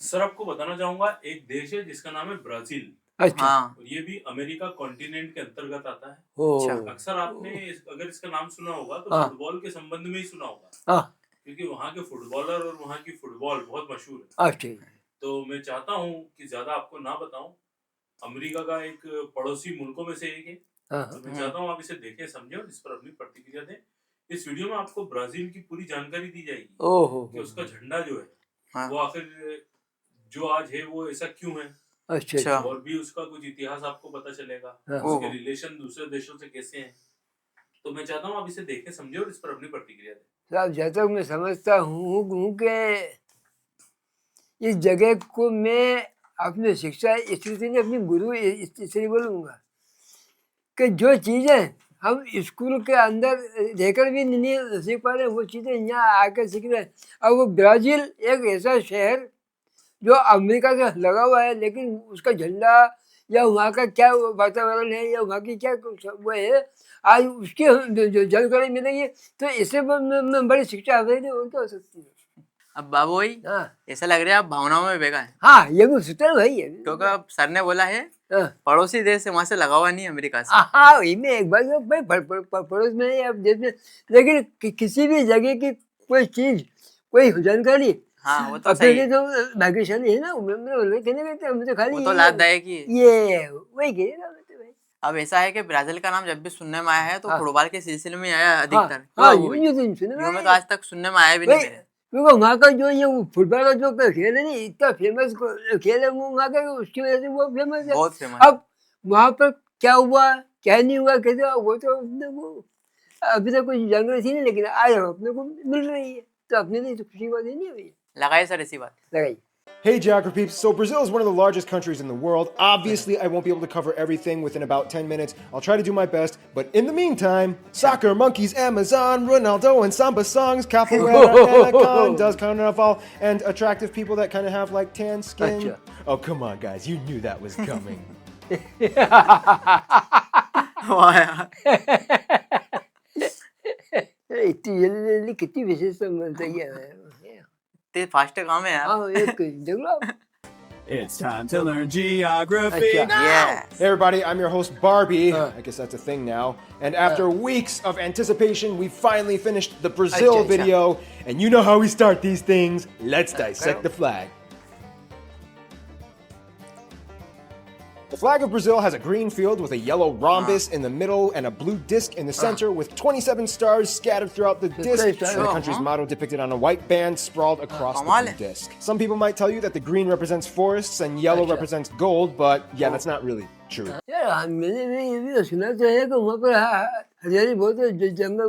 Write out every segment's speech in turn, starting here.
Sir आपको बताना चाहूंगा एक देश है जिसका नाम है ब्राजील। अच्छा। हाँ। और ये भी अमेरिका कॉन्टिनेंट के अंतर्गत आता है। ओ अक्सर आपने अगर इसका नाम सुना होगा तो हाँ। फुटबॉल के संबंध में ही सुना होगा, हाँ। क्योंकि वहाँ के फुटबॉलर और वहाँ की फुटबॉल बहुत मशहूर है। अच्छा। तो मैं चाहता हूँ कि ज्यादा आपको ना बताऊं। अमेरिका का एक पड़ोसी मुल्कों में से एक है। हाँ। तो मैं चाहता हूँ आप इसे देखें, समझें और इस पर अपनी प्रतिक्रिया दें। इस वीडियो में आपको ब्राजील की पूरी जानकारी दी जाएगी ओहो कि उसका झंडा जो है हाँ। वो आखिर जो आज है वो ऐसा क्यों है, अच्छा। अच्छा। और भी उसका कुछ इतिहास आपको पता चलेगा, हाँ। उसके ओहो। रिलेशन दूसरे देशों से कैसे हैं। तो मैं चाहता हूँ आप इसे देखें, समझें और इस पर अपनी प्रतिक्रिया दें। साहब जहाँ तक मैं समझता हूँ कि इस जगह को मैं अपनी शिक्षा स्थिति ने अपनी गुरु इसलिए बोलूँगा कि जो चीज़ें हम स्कूल के अंदर रहकर भी नहीं सीख पा रहे वो चीज़ें यहाँ आकर सीख रहे हैं। अब वो ब्राज़ील एक ऐसा शहर जो अमेरिका से लगा हुआ है, लेकिन उसका झंडा या वहाँ का क्या वातावरण है या वहाँ की क्या वो है, आज उसकी जो जानकारी मिलेगी तो इससे बड़ी शिक्षा हमें और क्या हो सकती है। अब बाबू भाई हाँ ऐसा लग रहा है आप भावनाओं में बेगा है, हाँ, ये भी सूत्र भाई है क्योंकि अब सर ने बोला है हाँ पड़ोसी देश से वहां से लगा हुआ नहीं अमेरिका से। हाँ, वही में एक बार भाई पड़ोस में है अब देश में, लेकिन किसी भी जगह की कोई चीज कोई जानकारी हाँ वो तो अपने सही लिए है, तो भाग्यशाली है ना। कहने कहते हम तो खाली वो तो लाभदायक ही है। ये वही कह रहा भाई। अब ऐसा है कि ब्राजील का नाम जब भी सुनने में आया है तो हाँ फुटबॉल के सिलसिले में आया हाँ अधिकतर। हाँ, बाबू भाई यूं तो सुने यूं में तो आज तक सुनने में आया भी नहीं भाई, मेरे। क्योंकि वहाँ का जो ये फुटबॉल का जो खेल है ना इतना फेमस खेल है वो वहाँ का, उसकी वजह से वो फेमस है। बहुत फेमस। अब वहाँ पर क्या हुआ क्या नहीं हुआ कैसे हुआ, वो तो अपने को अभी तक कुछ जानकारी थी नहीं, लेकिन आज अपने को मिल रही है तो अपने लिए तो खुशी की बात नहीं हुई लगाए सर ऐसी बात। लगाई। Hey Geography peeps, so Brazil is one of the largest countries in the world. Obviously, I won't be able to cover everything within about 10 minutes. I'll try to do my best, but in the meantime, soccer, monkeys, Amazon, Ronaldo, and samba songs, capoeira, anacondas, carnival, and attractive people that kind of have like tan skin. Achha. Oh, come on, guys, you knew that was coming. वाह यार। इतनी जल्दी कितनी विशेषता बनती है। ते fast काम है यार। हाँ एक देख लो आप। It's time to learn geography. अच्छा। Yes. Hey everybody, I'm your host Barbie. Uh. I guess that's a thing now. And after weeks of anticipation, we finally finished the Brazil Achha. video. And you know how we start these things. Let's dissect the flag. The flag of Brazil has a green field with a yellow rhombus in the middle and a blue disc in the center with 27 stars scattered throughout the disc and the country's motto depicted on a white band sprawled across the blue disc. Some people might tell you that the green represents forests and yellow represents gold, but yeah, that's not really true. यार मैंने ये भी सुना तो है कि वहाँ पर हरियाली बहुत है, जंगल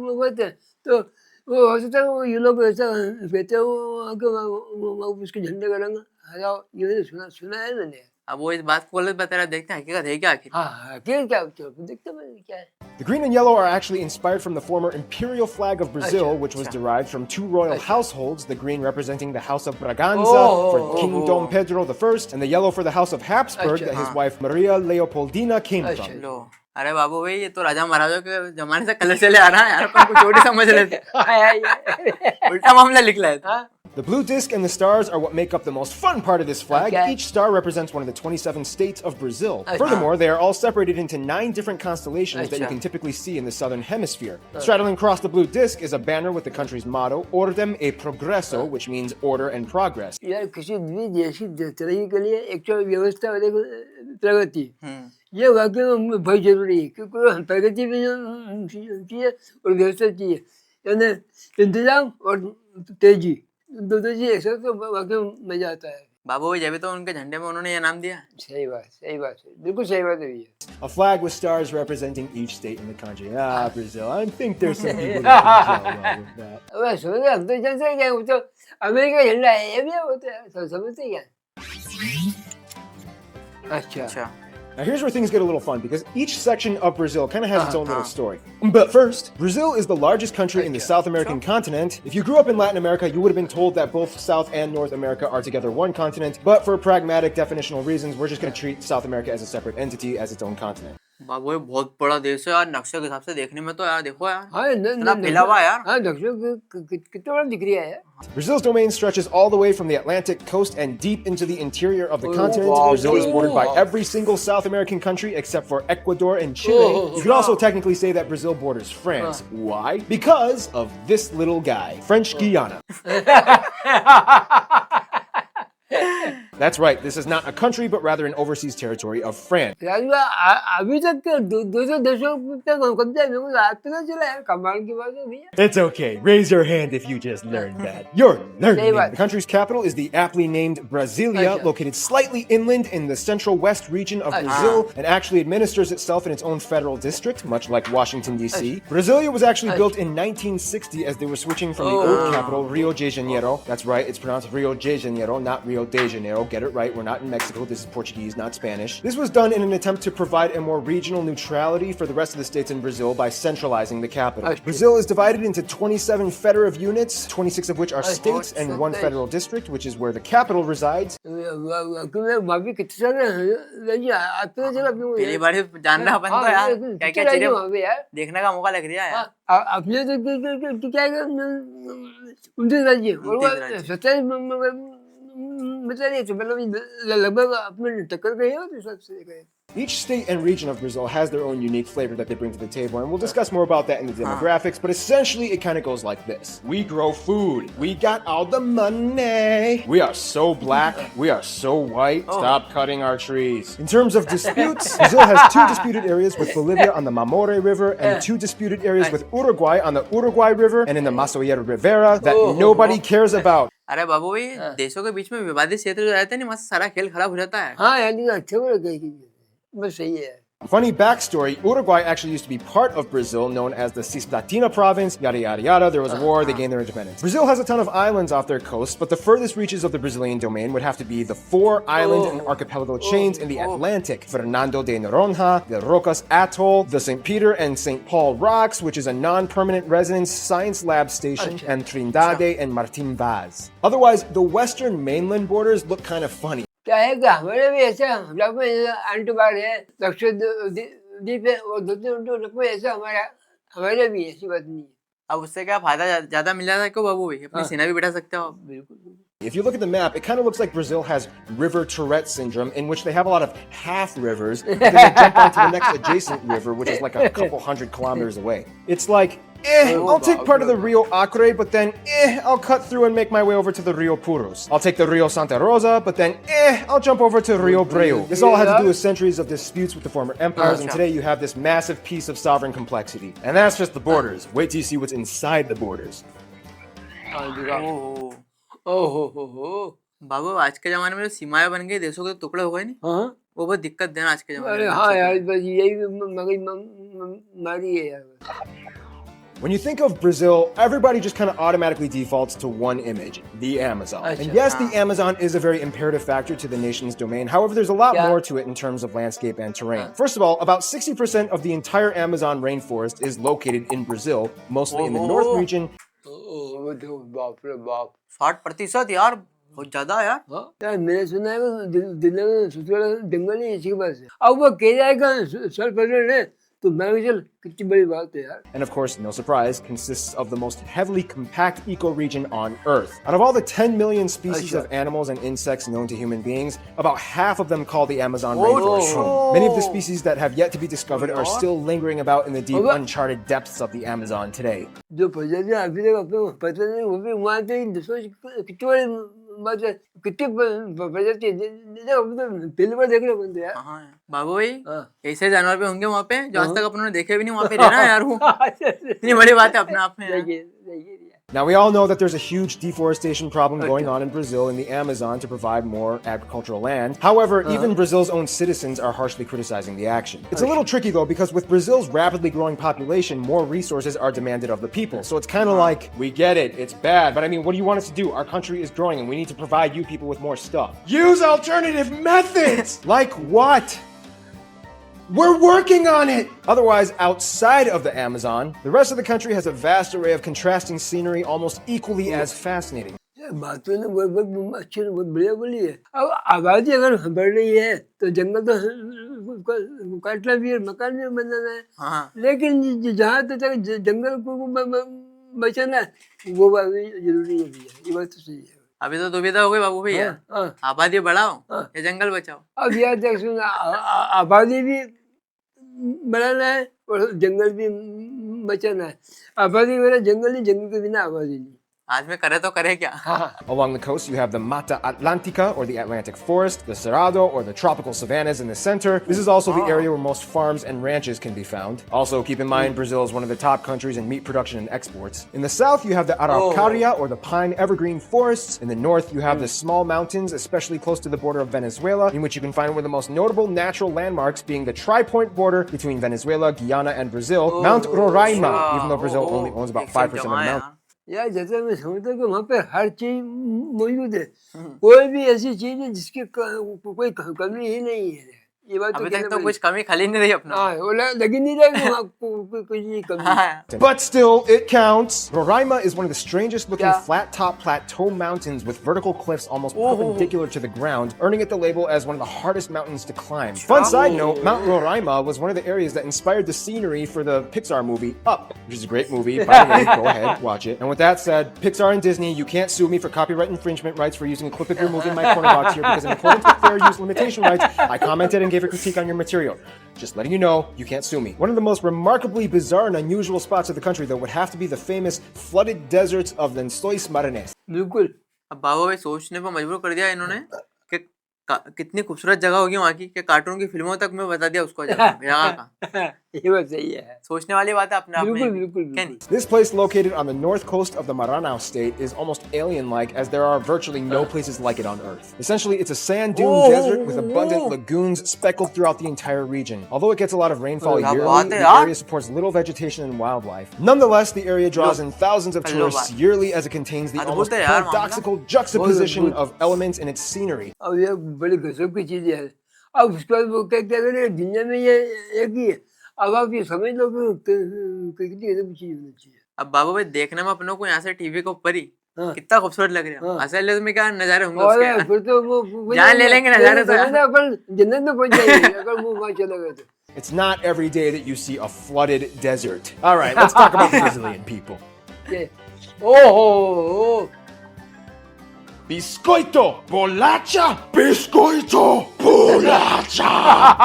बहुत है, तो वो हो सकता है वो ये लोग ऐसा कहते हैं वो उसके झंडे का रंग हरा, ये मैंने सुना है मैंने। अब वो इस बात को गलत बता रहा, देखते हैं हकीकत है क्या आखिर। हाँ क्या देखते हैं क्या है। The green and yellow are actually inspired from the former imperial flag of Brazil, Achha. which was derived from two royal Achha. households, the green representing the House of Braganza for King Dom Pedro I, and the yellow for the House of Habsburg Achha. that his wife Maria Leopoldina came Achha. from. लो अरे बाबू भाई ये तो राजा महाराजा के जमाने से colour चले आ रहा है यार, अपन कुछ और ही समझ रहे थे। उल्टा मामला लिख लाए थे। The blue disc and the stars are what make up the most fun part of this flag. Okay. Each star represents one of the 27 states of Brazil. Achha. Furthermore, they are all separated into 9 different constellations that you Achha. can typically see in the southern hemisphere. Straddling across the blue disc is a banner with the country's motto, Ordem e Progresso, which means order and progress. यार किसी भी देश की तरक्की के लिए एक तो व्यवस्था और एक प्रगति, ये वाकई में बहुत जरूरी है, क्योंकि प्रगति भी चाहिए और व्यवस्था चाहिए, यानी इंतजाम और तेजी, दोनों चीज एक साथ तो वाकई में मजा आता है। बाबू भाई जब तो उनके झंडे में उन्होंने ये नाम दिया। सही बात है, बिल्कुल सही बात है भैया। A flag with stars representing each state in the country. Ah, Brazil. I think there's some people that can tell well with that. अब समझ हम तो जानते हैं क्या, वो तो अमेरिका का झंडा है, ये भी होता है, समझते क्या। अच्छा अच्छा Now here's where things get a little fun because each section of Brazil kind of has its own little story. But first, Brazil is the largest country in the South American continent. If you grew up in Latin America, you would have been told that both South and North America are together one continent. But for pragmatic definitional reasons, we're just going to treat South America as a separate entity, as its own continent. बाबू ये बहुत बड़ा देश है यार, नक्शे के हिसाब से देखने में तो यार देखो यार, हाँ इतना फैला हुआ है यार। हाँ दक्षिण कितना बड़ा दिख रहा है। Brazil's domain stretches all the way from the Atlantic coast and deep into the interior of the continent. wow. Brazil is bordered by every single South American country except for Ecuador and Chile. You could also technically say that Brazil borders France. Why? Because of this little guy, French Guiana. That's right, this is not a country but rather an overseas territory of France. Raju अभी तक 200 देशों तक कब्जा मेरे को पता चला यार, कमाल की बात है भैया। It's okay, raise your hand if you just learned that. You're learning. बात। The country's capital is the aptly named Brasilia, located slightly inland in the central west region of Brazil, and actually administers itself in its own federal district, much like Washington, D.C. Brasilia was actually built in 1960 as they were switching from the old capital, Rio de Janeiro. That's right, it's pronounced Rio de Janeiro, not Rio de Janeiro. Get it right, we're not in Mexico, this is Portuguese, not Spanish. This was done in an attempt to provide a more regional neutrality for the rest of the states in Brazil by centralizing the capital. Brazil is divided into 27 federative units, 26 of which are states, and one federal district, which is where the capital resides. वहाँ भी कितने सारे राजू पता चला अपने को पहली बार जान रहा अपन तो यार, क्या क्या चीजें वहाँ पे यार। देखने का मौका लग रहा है यार। अपने तो क्या उनसे राज्य और 27 मतलब नहीं तो मतलब लगभग अपने टक्कर गए हो तो सबसे गए। Each state and region of Brazil has their own unique flavor that they bring to the table, and we'll discuss more about that in the demographics, but essentially it kind of goes like this. We grow food. We got all the money. We are so black. We are so white. Stop cutting our trees. In terms of disputes, Brazil has 2 disputed areas with Bolivia on the Mamore River and 2 disputed areas with Uruguay on the Uruguay River and in the Masoyero Rivera that nobody cares about. अरे बाबू भाई, देशों के बीच में विवादित क्षेत्र जो रहते हैं ना, सारा खेल खराब हो जाता है। हाँ यार अच्छा बोला कहीं बस सही है। Funny backstory, Uruguay actually used to be part of Brazil, known as the Cisplatina province, yada yada yada, there was a war, they gained their independence. Brazil has a ton of islands off their coast, but the furthest reaches of the Brazilian domain would have to be the 4 island and archipelago chains in the Atlantic, Fernando de Noronha, the Rocas Atoll, the St. Peter and St. Paul Rocks, which is a non-permanent residence science lab station, and Trindade and Martin Vaz. Otherwise, the western mainland borders look kind of funny. क्या है कि हमारे भी ऐसा हम aunty बार है दक्षिण द्वीप है और दक्षिण ऐसा हमारे भी ऐसी बात नहीं है। अब उससे क्या फायदा ज्यादा मिल जाता है क्यों बाबू भाई, अपनी सेना भी बैठा सकते हो आप। बिल्कुल। If you look at the map, it kind of looks like Brazil has river Tourette syndrome, in which they have a lot of half rivers, then they jump onto the next adjacent river, which is like a couple hundred kilometers away. It's like, I'll take part of the Rio Acre, but then, I'll cut through and make my way over to the Rio Puros. I'll take the Rio Santa Rosa, but then, I'll jump over to Rio Breu. This all had to do with centuries of disputes with the former empires, and today you have this massive piece of sovereign complexity. And that's just the borders. Wait till you see what's inside the borders. ओहो बाबू, आज के जमाने में जो सीमाएं बन गई, देशों के टुकड़े हो गए नहीं, हाँ वो बहुत दिक्कत देना आज के जमाने अरे में। हाँ यार बस यही मगज मारी है यार। When you think of Brazil, everybody just kind of automatically defaults to one image, the Amazon. And yes, the Amazon is a very imperative factor to the nation's domain. However, there's a lot more to it in terms of landscape and terrain. First of all, about 60% of the entire Amazon rainforest is located in Brazil, mostly in the north region. बाप रे बाप 60% यार, बहुत ज्यादा यार। यार मैंने सुना है दिल्ली में सबसे बड़ा जंगल ही इसी के पास है। अब वो कह जाएगा सर पकड़ है तो मैं भी चल कितनी बड़ी बात है यार। And of course, no surprise, consists of the most heavily compact ecoregion on Earth. Out of all the 10 million species of animals and insects known to human beings, about half of them call the Amazon rainforest home. Many of the species that have yet to be discovered are still lingering about in the deep, uncharted depths of the Amazon today. जो प्रजातियां अभी तक अपने को पता नहीं वो भी वहाँ पे कितनी बड़ी बात है, कितनी प्रजाति पहली बार देख रहे बनते यार। हाँ बाबू भाई, ऐसे जानवर भी होंगे वहाँ पे जो आज तक अपन ने देखे भी नहीं, वहाँ पे रहना यार, वो इतनी बड़ी बात है अपने आप में। Now, we all know that there's a huge deforestation problem going on in Brazil in the Amazon to provide more agricultural land. However, even Brazil's own citizens are harshly criticizing the action. It's a little tricky though, because with Brazil's rapidly growing population, more resources are demanded of the people. So it's kind of like, we get it, it's bad, but I mean, what do you want us to do? Our country is growing and we need to provide you people with more stuff. Use alternative methods! Like what? We're working on it! Otherwise, outside of the Amazon, the rest of the country has a vast array of contrasting scenery almost equally as fascinating. बात तो बहुत अच्छी बहुत बढ़िया बोली है। अब आबादी अगर बढ़ रही है तो जंगल तो काटना भी है, मकान भी बनाना है, हाँ लेकिन जहाँ तक जंगल को बचाना है वो बात भी जरूरी है भैया, ये बात तो सही है। अभी तो दुविधा हो गई बाबू भैया, हाँ, हाँ। आबादी बढ़ाओ हाँ। या जंगल बचाओ। अब यार देख सुन, आबादी भी बढ़ाना है और जंगल भी बचाना है। आबादी के बिना जंगल नहीं, जंगल के बिना आबादी नहीं। आदमी करे तो करे क्या। Along the coast, you have the Mata Atlantica, or the Atlantic Forest, the Cerrado, or the tropical savannas in the center. This is also the area where most farms and ranches can be found. Also, keep in mind, Brazil is one of the top countries in meat production and exports. In the south, you have the Araucaria, or the pine evergreen forests. In the north, you have the small mountains, especially close to the border of Venezuela, in which you can find one of the most notable natural landmarks being the tri-point border between Venezuela, Guyana, and Brazil, Mount Roraima, even though Brazil only owns about 5% of the mountain. यार जैसे मैं समझता हूँ कि वहाँ पे हर चीज मौजूद है, कोई भी ऐसी चीज है जिसकी कोई कमी ही नहीं है। ये बात अभी तो तक तो कुछ कमी खाली नहीं रही अपना। हाँ, वो लगी नहीं रहेगी कुछ कमी। But still, it counts. Roraima is one of the strangest looking flat-top plateau mountains with vertical cliffs almost perpendicular to the ground, earning it the label as one of the hardest mountains to climb. Fun side note, Mount Roraima was one of the areas that inspired the scenery for the Pixar movie Up, which is a great movie, by the way, go ahead, watch it. And with that said, Pixar and Disney, you can't sue me for copyright infringement rights for using a clip of your movie in my corner box here, because in accordance with fair use limitation rights, I commented and gave a critique on your material. Just letting you know, you can't sue me. One of the most remarkably bizarre and unusual spots of the country, though, would have to be the famous flooded deserts of Lençóis Maranhenses. बिल्कुल। अब बाबा भाई सोचने पर मजबूर कर दिया इन्होंने कि कितनी खूबसूरत जगह होगी वहाँ की कि कार्टून की फिल्मों तक में बता दिया उसको जगह का। ये बात सही है। सोचने वाली बात है अपने आप में। बिल्कुल बिल्कुल क्या नहीं? This place, located on the north coast of the Maranhão state, is almost alien-like, as there are virtually no places like it on Earth. Essentially, it's a sand dune desert with abundant lagoons speckled throughout the entire region. Although it gets a lot of rainfall yearly, the area supports little vegetation and wildlife. Nonetheless, the area draws in thousands of tourists yearly, as it contains the almost paradoxical juxtaposition of elements in its scenery. अब ये बड़ी गजब की चीज है। अब उसके बाद वो क्या कह रहे हैं, दुनिया में ये एक ही है। अब आप ये समझ लो कि कितनी गजब की चीज होनी चाहिए। अब बाबू भाई देखने में अपनों को यहाँ से टीवी के ऊपर ही कितना खूबसूरत लग रहा है। असल में क्या नजारे होंगे उसके, फिर तो वो जान ले लेंगे नजारे तो। अपन जन्नत में पहुंच जाएंगे अगर वो वहाँ चले गए तो। It's not every day that you see a flooded desert. All right, let's talk about the Brazilian people. Oh, Biscoito, bolacha, biscoito, bolacha.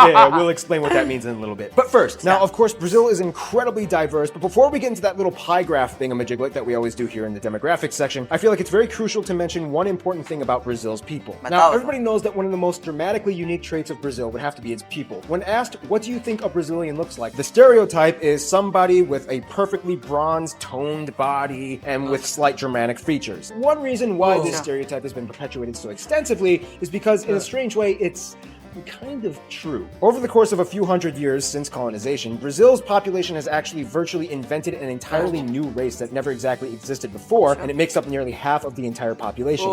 Yeah, we'll explain what that means in a little bit. But first, now, of course, Brazil is incredibly diverse, but before we get into that little pie graph thingamajiglet that we always do here in the demographics section, I feel like it's very crucial to mention one important thing about Brazil's people. Now, everybody knows that one of the most dramatically unique traits of Brazil would have to be its people. When asked, what do you think a Brazilian looks like? The stereotype is somebody with a perfectly bronzed, toned body and with slight Germanic features. One reason why this stereotype has been perpetuated so extensively is because, in a strange way, it's kind of true. Over the course of a few hundred years since colonization, Brazil's population has actually virtually invented an entirely new race that never exactly existed before, and it makes up nearly half of the entire population.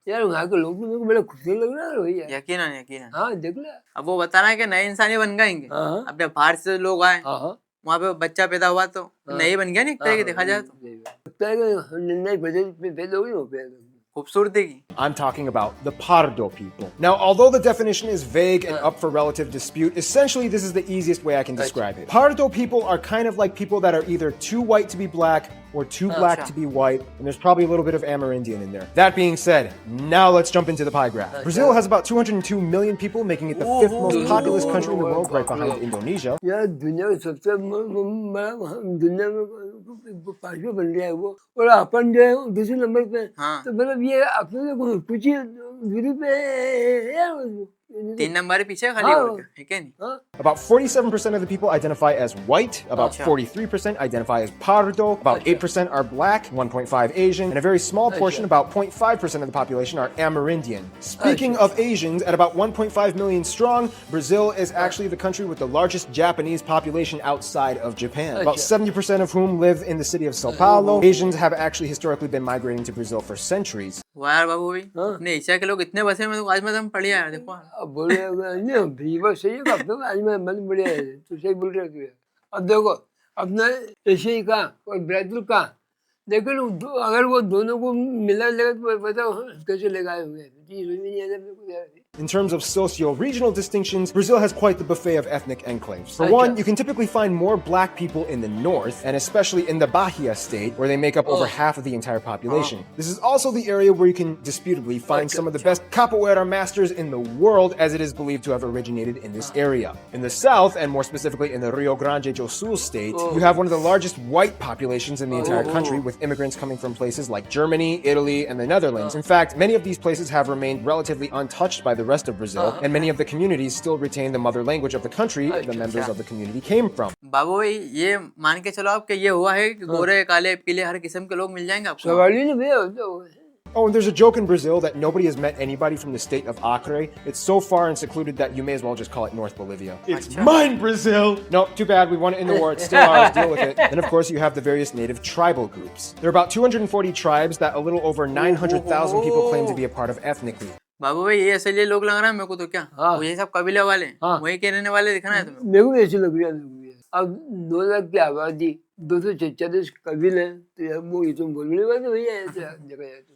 यार वहाँ के लोग मेरे को बड़ा खूबसूरत लग रहा है भैया। यकीनन यकीनन। हाँ देख ले। अब वो बताना है कि नए इंसान ही बन गएंगे। अब जब बाहर से लोग आए, वहाँ पे बच्चा पैदा हुआ तो नए बन गया नहीं, एक तरह की देखा जाए तो। खूबसूरती की। I'm talking about the Pardo people. Now, although the definition is vague and up for relative dispute, essentially this is the easiest way I can describe it. Pardo people are kind of like people that are either too white to be black or too black to be white, and there's probably a little bit of Amerindian in there. That being said, now let's jump into the pie graph. Brazil has about 202 million people, making it the fifth most populous country in the world, right behind Indonesia. यार दुनिया में सबसे बड़ा दुनिया में पांचवा बन गया है वो, और अपन जो है दूसरे नंबर पे, तो मतलब ये अपने कुछ ही दूरी पे है। 3 नंबर पीछे खाली है क्या नहीं? About 47% of the people identify as white, about 43% identify as pardo, about 8% are black, 1.5 Asian, and a very small portion, about 0.5% of the population, are Amerindian. Speaking of Asians, at about 1.5 million strong, Brazil is actually the country with the largest Japanese population outside of Japan, about 70% of whom live in the city of Sao Paulo. Asians have actually historically been migrating to Brazil for centuries. वाह यार बाबू भाई, अपने Asia के लोग इतने बसे में तो आज मैं पढ़ लिया देखो। अब बोल रहे नहीं बात सही है, आज मैं मन बढ़िया है, तो सही बोल रहे हो। अब देखो अपना एशिया का और ब्राजील का, लेकिन अगर वो दोनों को मिला लेगा तो पता कैसे लगाए हुए हैं। In terms of socio-regional distinctions, Brazil has quite the buffet of ethnic enclaves. For Okay. one, you can typically find more black people in the north, and especially in the Bahia state, where they make up over half of the entire population. This is also the area where you can disputably find some of the best capoeira masters in the world, as it is believed to have originated in this area. In the south, and more specifically in the Rio Grande do Sul state, you have one of the largest white populations in the entire country, with immigrants coming from places like Germany, Italy, and the Netherlands. In fact, many of these places have remained relatively untouched by the rest of Brazil, and many of the communities still retain the mother language of the country the members of the community came from. बाबू भाई ये मान के चलो आप कि ये हुआ है कि गोरे काले पीले हर किस्म के लोग मिल जाएंगे आपको सवाल ही नहीं भैया होता वो। Oh, and there's a joke in Brazil that nobody has met anybody from the state of Acre. It's so far and secluded that you may as well just call it North Bolivia. It's mine, Brazil! No, too bad. We won it in the war. It's still ours. Deal with it. And of course, you have the various native tribal groups. There are about 240 tribes that a little over 900,000 people claim to be a part of ethnically. बाबू भाई ये असली लोग लग रहा है मेरे को तो क्या हाँ। वो ये सब कबीले वाले हाँ। वही के रहने वाले दिखना है तुम्हें मेरे को भी ऐसी लग रही है अब 2 लाख की आबादी 246 कबीले हैं तो यार वो ये तो बहुत बड़ी बात है भैया ऐसे देखा जाए तो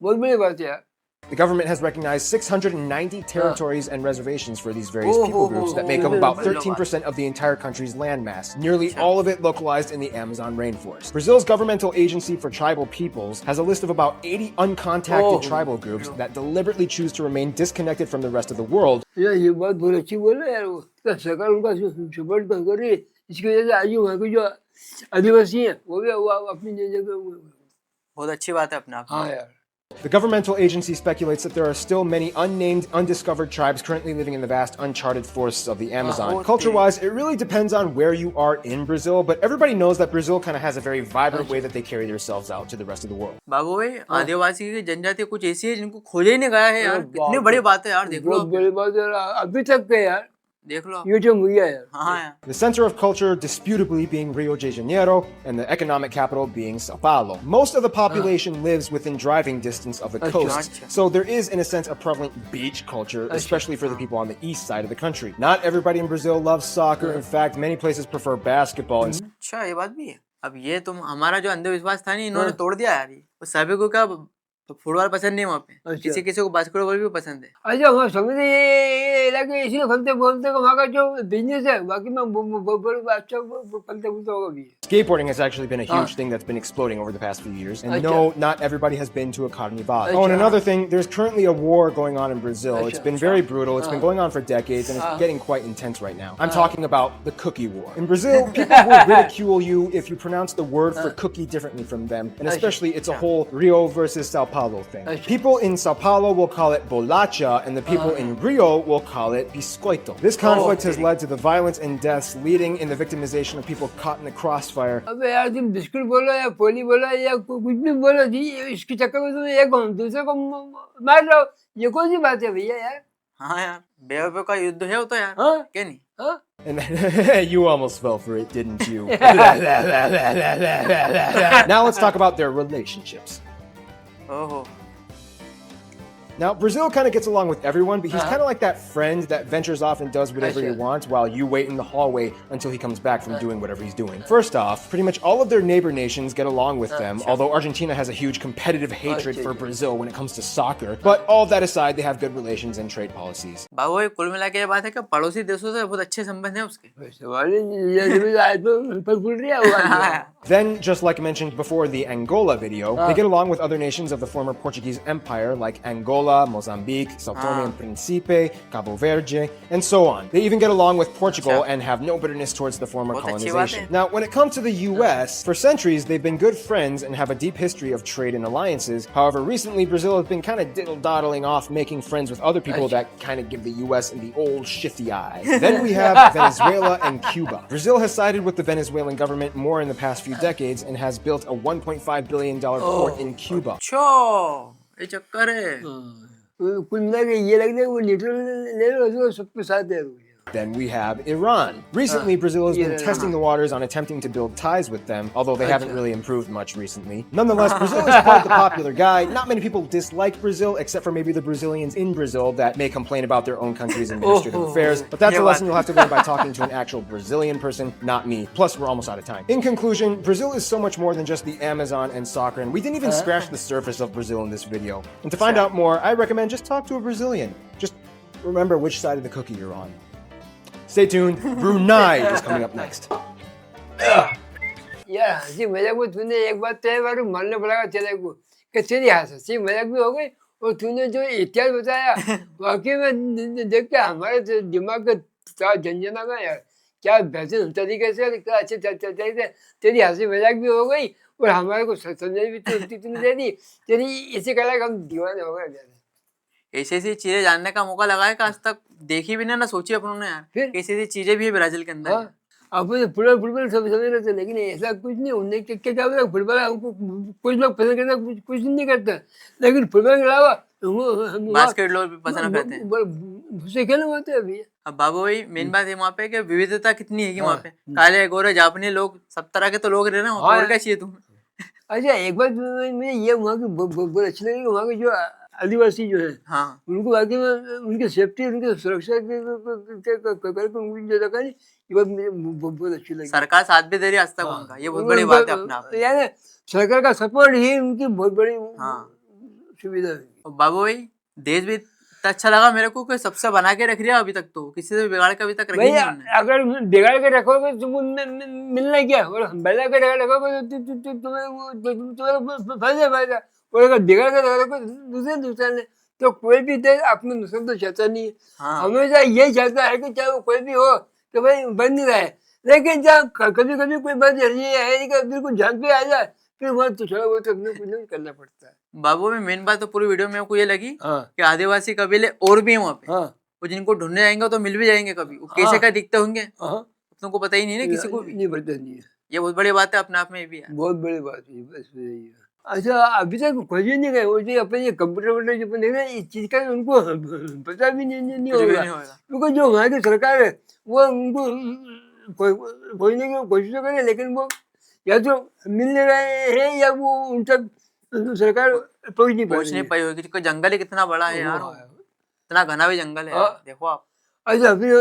बहुत बड़ी बात है यार। The government has recognized 690 territories and reservations for these various people groups that make up about 13% of the entire country's landmass, nearly all of it localized in the Amazon rainforest. Brazil's governmental agency for tribal peoples has a list of about 80 uncontacted tribal groups that deliberately choose to remain disconnected from the rest of the world. यार ये बात बहुत अच्छी बोला यार वो तो सरकार उनका सपोर्ट कर रही है इसकी वजह से आज वहाँ के जो आदिवासी हैं वो भी अपनी जगह बहुत अच्छी बात है अपने आप हाँ यार। The governmental agency speculates that there are still many unnamed, undiscovered tribes currently living in the vast, uncharted forests of the Amazon. Culture-wise, it really depends on where you are in Brazil, but everybody knows that Brazil kind of has a very vibrant way that they carry themselves out to the rest of the world. बाबू भाई आदिवासी की जनजाति कुछ ऐसी है जिनको खोजे ही नहीं गया है यार कितनी बड़ी बात है यार देख लो बहुत बड़ी बात है यार, अभी तक के यार देख लो ये जो हुआ यार। हाँ यार The center of culture disputably being Rio de Janeiro and the economic capital being Sao Paulo. Most of the population lives within driving distance of the coast, so there is in a sense a prevalent beach culture, especially for the people on the east side of the country. Not everybody in Brazil loves soccer. In fact, many places prefer basketball. And अच्छा ये बात भी है अब ये तुम हमारा जो अंधविश्वास था नहीं इन्होंने तोड़ दिया यार ये वो सभी को क्या तो फुटबॉल पसंद नहीं है वहाँ पे किसी किसी को बास्केटबॉल भी पसंद है अच्छा वहाँ समझे ये इलाके इसलिए फलते बोलते हैं वहाँ का जो बिजनेस है बाकी में बहुत अच्छा फलते फूलते होगा भी। skateboarding has actually been a huge thing that's been exploding over the past few years. And no, not everybody has been to a carnival. Oh, and another thing, there's currently a war going on in Brazil. It's been very brutal. It's been going on for decades, and it's getting quite intense right now. I'm talking about the cookie war. In Brazil, people will ridicule you if you pronounce the word for cookie differently from them. And especially, it's a whole Rio versus Sao Paulo thing. People in Sao Paulo will call it bolacha, and the people in Rio will call it biscoito. This conflict has led to the violence and deaths, leading in the victimization of people caught in the crossfire. अबे यार तुम biscuit बोलो या पोली बोलो या कुछ भी बोलो जी इसके चक्कर में तुम एक दूसरे को मार रहे हो ये कौन सी बात है भैया यार। हाँ यार बेवफे का युद्ध है वो तो यार हाँ? क्या नहीं हाँ? And you almost fell for it, didn't you? Now let's talk about their relationships. ओहो Now, Brazil kind of gets along with everyone, but he's kind of like that friend that ventures off and does whatever he wants while you wait in the hallway until he comes back from doing whatever he's doing. First off, pretty much all of their neighbor nations get along with them, although Argentina has a huge competitive hatred for Brazil when it comes to soccer. But all of that aside, they have good relations and trade policies. बाबू भाई कुल मिला के ये बात है कि पड़ोसी देशों से बहुत अच्छे संबंध हैं उसके सवाल ये आज तो फल फूल रही है। Then, just like mentioned before the Angola video, they get along with other nations of the former Portuguese Empire like Angola, Mozambique, Sao Tome and Principe, Cabo Verde, and so on. They even get along with Portugal and have no bitterness towards the former colonization. Now, when it comes to the US, for centuries they've been good friends and have a deep history of trade and alliances. However, recently Brazil has been kind of diddle-doddling off, making friends with other people that kind of give the US the old shifty eye. Then we have Venezuela and Cuba. Brazil has sided with the Venezuelan government more in the past few decades and has built a $1.5 billion port in Cuba. अच्छा ये चक्कर है कुल मिला के ये लगता है वो लीटर ले लो सबके साथ दे दो। Then we have Iran. Recently, Brazil has been testing the waters on attempting to build ties with them, although they haven't really improved much recently. Nonetheless, Brazil is quite the popular guy. Not many people dislike Brazil, except for maybe the Brazilians in Brazil that may complain about their own country's administrative affairs. But that's a lesson you'll have to learn by talking to an actual Brazilian person, not me. Plus, we're almost out of time. In conclusion, Brazil is so much more than just the Amazon and soccer, and we didn't even scratch the surface of Brazil in this video. And to find out more, I recommend just talk to a Brazilian. Just remember which side of the cookie you're on. Stay tuned. Brunei is coming up next. यार हंसी मजाक में तूने एक बात तय बार मानना पड़ेगा तेरे को कि तेरी हंसी मजाक भी हो गई और तूने जो इतिहास बताया वाकई में देख के हमारे दिमाग का तार झंझना गया यार क्या बेहतरीन तरीके से क्या अच्छे तरीके से तेरी हंसी मजाक भी हो गई और हमारे को समझ भी तूने दे दी तेरी इसी कला का हम दीवाने हो गए ऐसी ऐसी चीजें जानने का मौका लगा है कि आज तक देखी भी ना सोची अपनों ने यार फिर? ऐसी ऐसी चीजें भी है ब्राजील के अंदर। हाँ अपन फुटबॉल सब समझ रहे थे लेकिन ऐसा कुछ नहीं उन्हें क्या क्या बोला फुटबॉल हमको कुछ लोग पसंद करते कुछ नहीं करता लेकिन फुटबॉल के अलावा बास्केट लोग भी पसंद करते हैं। उसे खेलने होते हैं अभी। अब बाबू भाई मेन बात है वहाँ पे कि विविधता कितनी है कि वहाँ पे काले गोरे जापानी लोग सब तरह के तो लोग रहे ना वहाँ पे, और क्या चाहिए तुम्हें। अच्छा एक बात मुझे ये वहाँ की बहुत अच्छी लगी वहाँ के जो आदिवासी जो है हाँ उनको वाकई में उनकी सेफ्टी उनकी सुरक्षा करके उनकी जो रखा नहीं ये बात मुझे बहुत अच्छी लगी। सरकार साथ भी दे रही है आज तक उनका, ये बहुत बड़ी बात है अपने आप में। यार सरकार का सपोर्ट ही उनकी बहुत बड़ी हाँ सुविधा है। और बाबू भाई देश भी इतना अच्छा लगा मेरे को कि सबसे बना के रख रहा है अभी तक, तो किसी से भी बिगाड़ के अभी तक रखी भाई नहीं उन्होंने। अगर बिगाड़ के रखोगे तो मिलना क्या और बना के रखोगे तो तुम्हें फायदा और अगर बिगाड़ के रखोगे दूसरे नुकसान है तो कोई भी देश अपने नुकसान तो चाहता नहीं है। हाँ हमेशा यही चाहता है कि चाहे वो कोई भी हो तो भाई बन नहीं रहे लेकिन जब कभी कभी कोई बात ऐसी है कि बिल्कुल जान पे आ जाए फिर वहाँ तो थोड़ा बहुत अपने कुछ नहीं करना पड़ता है। बाबू में मेन बात तो पूरी वीडियो में को ये लगी हाँ कि आदिवासी कबीले और भी हैं वहाँ पे, हाँ वो जिनको ढूंढने जाएंगे तो मिल भी जाएंगे कभी, वो कैसे हाँ। क्या दिखते होंगे हाँ तुमको पता ही नहीं है किसी को भी। नहीं पड़ता नहीं है ये बहुत बड़ी बात है अपने आप में भी है। बहुत बड़ी बात है बस यही है। अच्छा अभी तक खोज ही नहीं गए वो जो अपने ये कंप्यूटर वोटर जो अपन देख रहे हैं इस चीज का उनको पता भी नहीं कुछ भी होगा नहीं होगा। क्योंकि जो वहाँ की सरकार है वो उनको खोजने की कोशिश तो करे लेकिन वो या तो मिल नहीं रहे हैं या वो उन तक सरकार पहुँच नहीं पा पहुंच रही नहीं है। पाई होगी क्योंकि जंगल ही कितना बड़ा है यार, वो इतना घना भी जंगल है यार, हाँ। देखो आप। अच्छा फिर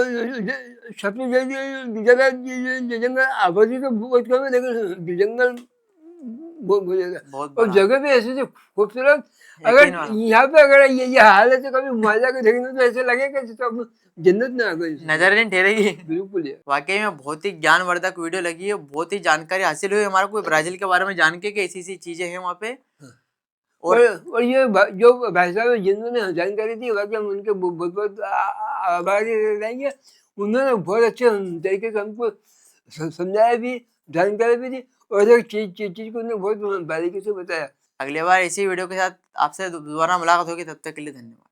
सबसे ज्यादा जंगल आबादी तो बहुत कम है लेकिन जंगल बहुत ज्यादा बहुत और बड़ा जगह भी ऐसे खूबसूरत यकीन अगर वाला। यहाँ पे अगर ये हाल है तो कभी वहाँ जाकर देखने तो ऐसे लगेगा जैसे अब जन्नत में आ गए नजर नहीं ठहरेगी। बिल्कुल है। वाकई में बहुत ही ज्ञानवर्धक वीडियो लगी है, बहुत ही जानकारी हासिल हुई हमारे को ब्राजील के बारे में जान के कि ऐसी ऐसी चीजें हैं वहाँ पे। और ये जो भाई साहब जिन्होंने जानकारी दी वाकई हम उनके बहुत बहुत आभारी रहेंगे। उन्होंने बहुत अच्छे तरीके से हमको समझाया भी जानकारी भी दी और एक चीज को उन्होंने बहुत बारीकी से बताया। अगली बार इसी वीडियो के साथ आपसे दोबारा मुलाकात होगी, तब तक के लिए धन्यवाद।